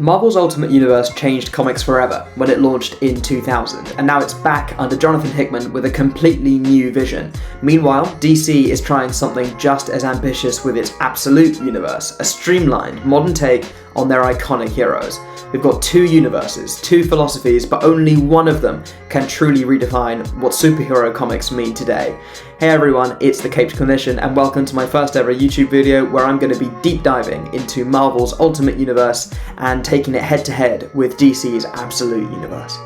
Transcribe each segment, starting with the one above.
Marvel's Ultimate Universe changed comics forever when it launched in 2000, and now it's back under Jonathan Hickman with a completely new vision. Meanwhile, DC is trying something just as ambitious with its Absolute Universe, a streamlined, modern take on their iconic heroes. We've got two universes, two philosophies, but only one of them can truly redefine what superhero comics mean today. Hey everyone, it's the Caped Clinician, and welcome to my first ever YouTube video where I'm going to be deep diving into Marvel's Ultimate Universe and taking it head to head with DC's Absolute Universe.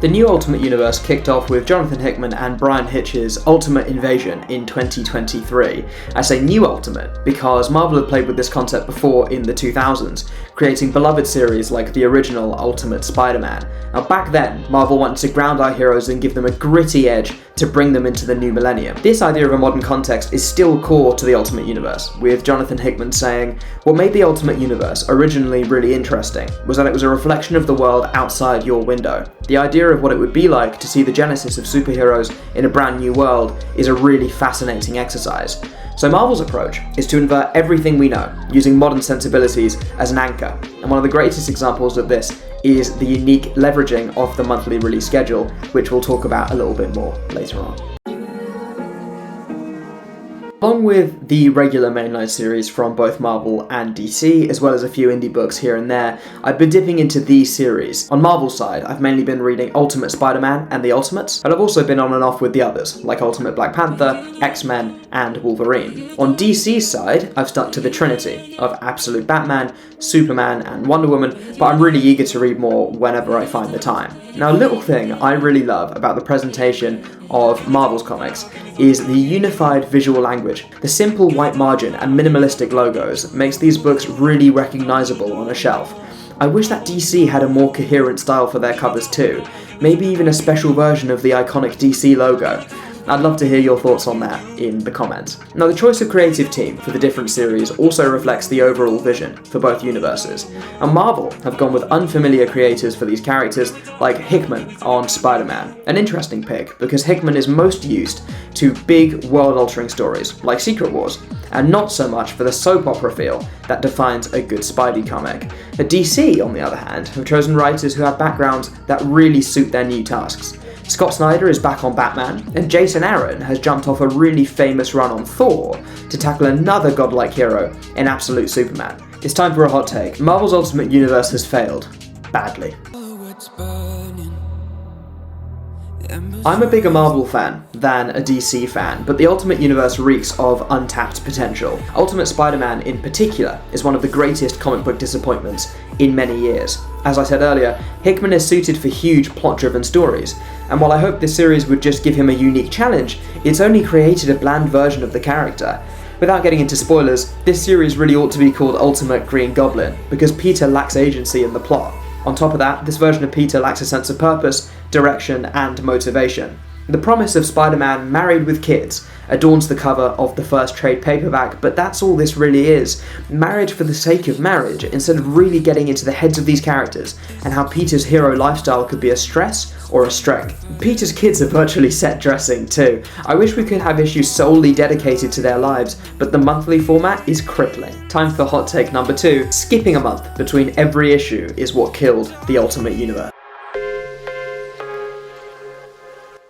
The new Ultimate Universe kicked off with Jonathan Hickman and Bryan Hitch's Ultimate Invasion in 2023. I say new Ultimate because Marvel had played with this concept before in the 2000s, creating beloved series like the original Ultimate Spider-Man. Now back then, Marvel wanted to ground our heroes and give them a gritty edge to bring them into the new millennium. This idea of a modern context is still core to the Ultimate Universe, with Jonathan Hickman saying, what made the Ultimate Universe originally really interesting was that it was a reflection of the world outside your window. The idea of what it would be like to see the genesis of superheroes in a brand new world is a really fascinating exercise. So Marvel's approach is to invert everything we know, using modern sensibilities as an anchor. And one of the greatest examples of this is the unique leveraging of the monthly release schedule, which we'll talk about a little bit more later on. Along with the regular mainline series from both Marvel and DC, as well as a few indie books here and there, I've been dipping into these series. On Marvel's side, I've mainly been reading Ultimate Spider-Man and the Ultimates, but I've also been on and off with the others, like Ultimate Black Panther, X-Men, and Wolverine. On DC's side, I've stuck to the trinity of Absolute Batman, Superman, and Wonder Woman, but I'm really eager to read more whenever I find the time. Now, a little thing I really love about the presentation of Marvel's comics is the unified visual language. The simple white margin and minimalistic logos makes these books really recognizable on a shelf. I wish that DC had a more coherent style for their covers too, maybe even a special version of the iconic DC logo. I'd love to hear your thoughts on that in the comments. Now, the choice of creative team for the different series also reflects the overall vision for both universes. And Marvel have gone with unfamiliar creators for these characters, like Hickman on Spider-Man. An interesting pick, because Hickman is most used to big, world-altering stories, like Secret Wars, and not so much for the soap opera feel that defines a good Spidey comic. But DC, on the other hand, have chosen writers who have backgrounds that really suit their new tasks. Scott Snyder is back on Batman, and Jason Aaron has jumped off a really famous run on Thor to tackle another godlike hero in Absolute Superman. It's time for a hot take. Marvel's Ultimate Universe has failed. Badly. I'm a bigger Marvel fan than a DC fan, but the Ultimate Universe reeks of untapped potential. Ultimate Spider-Man in particular is one of the greatest comic book disappointments in many years. As I said earlier, Hickman is suited for huge plot-driven stories, and while I hope this series would just give him a unique challenge, it's only created a bland version of the character. Without getting into spoilers, this series really ought to be called Ultimate Green Goblin, because Peter lacks agency in the plot. On top of that, this version of Peter lacks a sense of purpose, direction, and motivation. The promise of Spider-Man married with kids adorns the cover of the first trade paperback, but that's all this really is. Marriage for the sake of marriage, instead of really getting into the heads of these characters and how Peter's hero lifestyle could be a stress or a strength. Peter's kids are virtually set dressing too. I wish we could have issues solely dedicated to their lives, but the monthly format is crippling. Time for hot take number 2. Skipping a month between every issue is what killed the Ultimate Universe.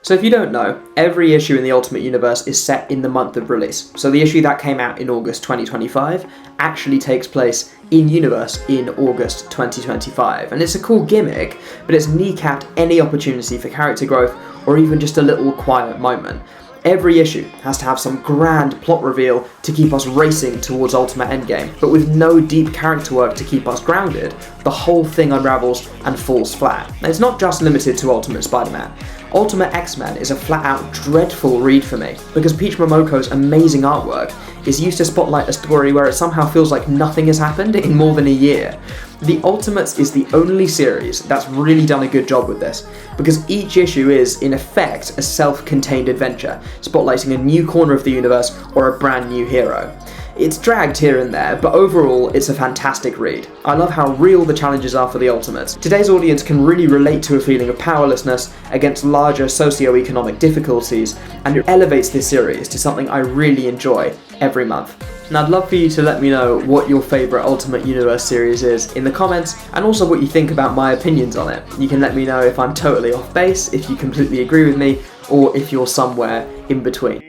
So if you don't know, every issue in the Ultimate Universe is set in the month of release. So the issue that came out in August 2025 actually takes place in-universe in August 2025. And it's a cool gimmick, but it's kneecapped any opportunity for character growth or even just a little quiet moment. Every issue has to have some grand plot reveal to keep us racing towards Ultimate Endgame, but with no deep character work to keep us grounded, the whole thing unravels and falls flat. And it's not just limited to Ultimate Spider-Man. Ultimate X-Men is a flat-out dreadful read for me, because Peach Momoko's amazing artwork is used to spotlight a story where it somehow feels like nothing has happened in more than a year. The Ultimates is the only series that's really done a good job with this, because each issue is, in effect, a self-contained adventure, spotlighting a new corner of the universe or a brand new hero. It's dragged here and there, but overall it's a fantastic read. I love how real the challenges are for the Ultimates. Today's audience can really relate to a feeling of powerlessness against larger socio-economic difficulties, and it elevates this series to something I really enjoy every month. And I'd love for you to let me know what your favourite Ultimate Universe series is in the comments, and also what you think about my opinions on it. You can let me know if I'm totally off base, if you completely agree with me, or if you're somewhere in between.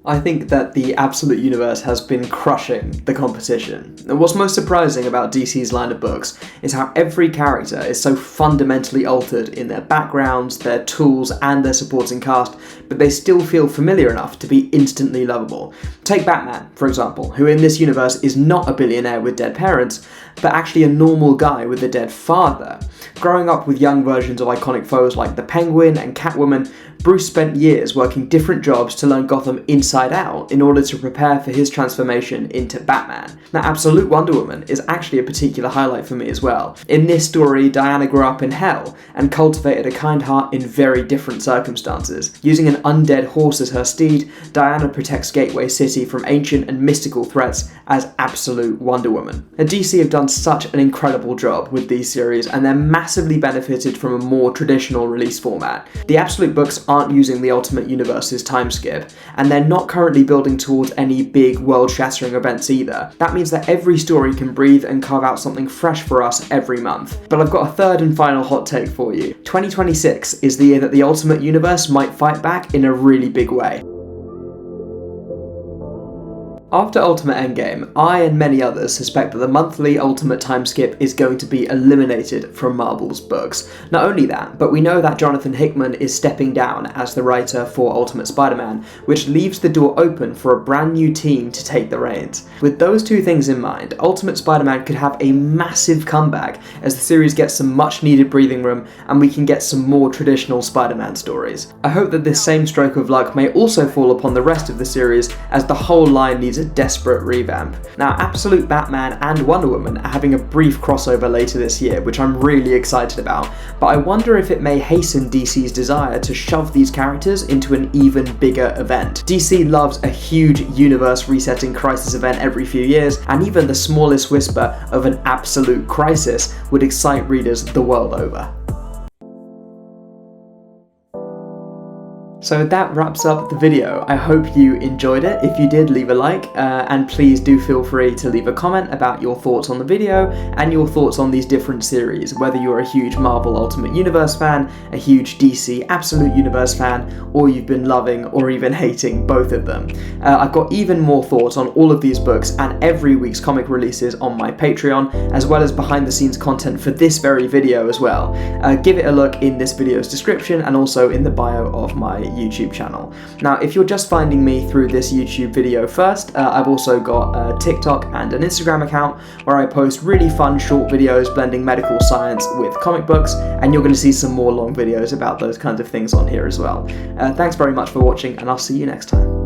I think that the Absolute Universe has been crushing the competition. And what's most surprising about DC's line of books is how every character is so fundamentally altered in their backgrounds, their tools, and their supporting cast, but they still feel familiar enough to be instantly lovable. Take Batman, for example, who in this universe is not a billionaire with dead parents, but actually a normal guy with a dead father. Growing up with young versions of iconic foes like the Penguin and Catwoman, Bruce spent years working different jobs to learn Gotham inside out in order to prepare for his transformation into Batman. Now, Absolute Wonder Woman is actually a particular highlight for me as well. In this story, Diana grew up in hell and cultivated a kind heart in very different circumstances. Using an undead horse as her steed, Diana protects Gateway City from ancient and mystical threats as Absolute Wonder Woman. And DC have done such an incredible job with these series, and they're massively benefited from a more traditional release format. The Absolute books aren't using the Ultimate Universe's time skip, and they're not currently building towards any big world-shattering events either. That means that every story can breathe and carve out something fresh for us every month. But I've got a third and final hot take for you. 2026 is the year that the Ultimate Universe might fight back in a really big way. After Ultimate Endgame, I and many others suspect that the monthly Ultimate time skip is going to be eliminated from Marvel's books. Not only that, but we know that Jonathan Hickman is stepping down as the writer for Ultimate Spider-Man, which leaves the door open for a brand new team to take the reins. With those two things in mind, Ultimate Spider-Man could have a massive comeback as the series gets some much needed breathing room and we can get some more traditional Spider-Man stories. I hope that this same stroke of luck may also fall upon the rest of the series, as the whole line needs a desperate revamp. Now, Absolute Batman and Wonder Woman are having a brief crossover later this year, which I'm really excited about, but I wonder if it may hasten DC's desire to shove these characters into an even bigger event. DC loves a huge universe resetting crisis event every few years, and even the smallest whisper of an absolute crisis would excite readers the world over. So that wraps up the video. I hope you enjoyed it. If you did, leave a like, and please do feel free to leave a comment about your thoughts on the video and your thoughts on these different series, whether you're a huge Marvel Ultimate Universe fan, a huge DC Absolute Universe fan, or you've been loving or even hating both of them. I've got even more thoughts on all of these books and every week's comic releases on my Patreon, as well as behind the scenes content for this very video as well. Give it a look in this video's description and also in the bio of my YouTube channel. Now, if you're just finding me through this YouTube video first, I've also got a TikTok and an Instagram account where I post really fun short videos blending medical science with comic books, and you're going to see some more long videos about those kinds of things on here as well. Thanks very much for watching, and I'll see you next time.